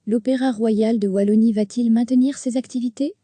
L'Opéra Royal de Wallonie va-t-il maintenir ses activités?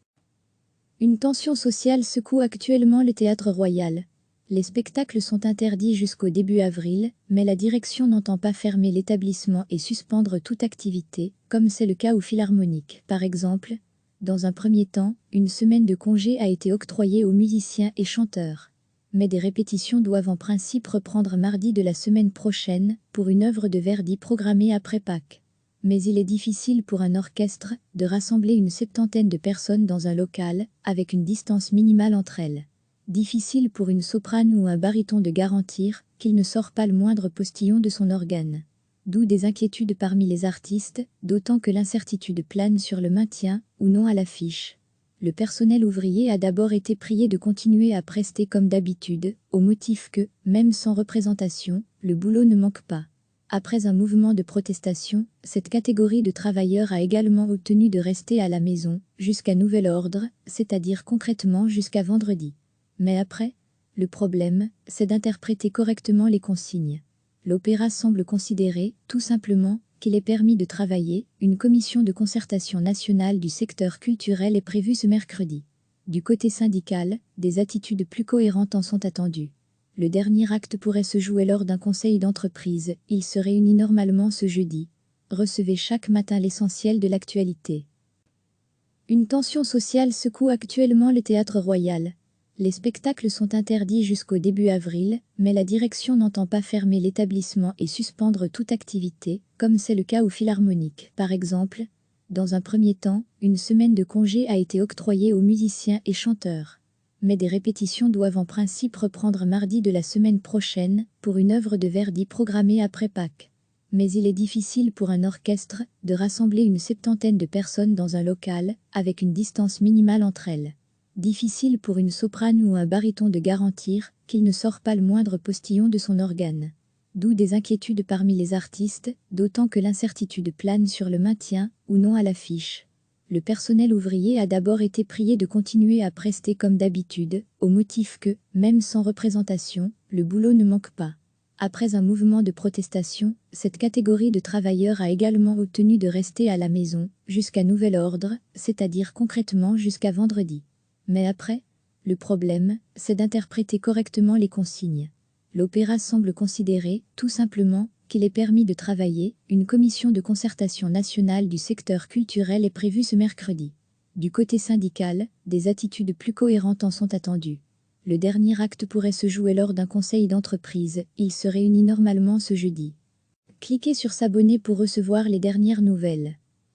Une tension sociale secoue actuellement le Théâtre Royal. Les spectacles sont interdits jusqu'au début avril, mais la direction n'entend pas fermer l'établissement et suspendre toute activité, comme c'est le cas au Philharmonique. Par exemple, dans un premier temps, une semaine de congé a été octroyée aux musiciens et chanteurs. Mais des répétitions doivent en principe reprendre mardi de la semaine prochaine, pour une œuvre de Verdi programmée après Pâques. Mais il est difficile pour un orchestre de rassembler une septantaine de personnes dans un local, avec une distance minimale entre elles. Difficile pour une soprane ou un baryton de garantir qu'il ne sort pas le moindre postillon de son organe. D'où des inquiétudes parmi les artistes, d'autant que l'incertitude plane sur le maintien ou non à l'affiche. Le personnel ouvrier a d'abord été prié de continuer à prester comme d'habitude, au motif que, même sans représentation, le boulot ne manque pas. Après un mouvement de protestation, cette catégorie de travailleurs a également obtenu de rester à la maison, jusqu'à nouvel ordre, c'est-à-dire concrètement jusqu'à vendredi. Mais après, le problème, c'est d'interpréter correctement les consignes. L'opéra semble considérer, tout simplement, qu'il est permis de travailler. Une commission de concertation nationale du secteur culturel est prévue ce mercredi. Du côté syndical, des attitudes plus cohérentes en sont attendues. Le dernier acte pourrait se jouer lors d'un conseil d'entreprise. Il se réunit normalement ce jeudi. Recevez chaque matin l'essentiel de l'actualité. Une tension sociale secoue actuellement le Théâtre Royal. Les spectacles sont interdits jusqu'au début avril, mais la direction n'entend pas fermer l'établissement et suspendre toute activité, comme c'est le cas au Philharmonique. Par exemple, dans un premier temps, une semaine de congé a été octroyée aux musiciens et chanteurs. Mais des répétitions doivent en principe reprendre mardi de la semaine prochaine, pour une œuvre de Verdi programmée après Pâques. Mais il est difficile pour un orchestre de rassembler une septantaine de personnes dans un local, avec une distance minimale entre elles. Difficile pour une soprane ou un baryton de garantir qu'il ne sort pas le moindre postillon de son organe. D'où des inquiétudes parmi les artistes, d'autant que l'incertitude plane sur le maintien ou non à l'affiche. Le personnel ouvrier a d'abord été prié de continuer à prester comme d'habitude, au motif que, même sans représentation, le boulot ne manque pas. Après un mouvement de protestation, cette catégorie de travailleurs a également obtenu de rester à la maison, jusqu'à nouvel ordre, c'est-à-dire concrètement jusqu'à vendredi. Mais après, le problème, c'est d'interpréter correctement les consignes. L'opéra semble considérer, tout simplement, qu'il est permis de travailler. Une commission de concertation nationale du secteur culturel est prévue ce mercredi. Du côté syndical, des attitudes plus cohérentes en sont attendues. Le dernier acte pourrait se jouer lors d'un conseil d'entreprise. Il se réunit normalement ce jeudi. Cliquez sur s'abonner pour recevoir les dernières nouvelles.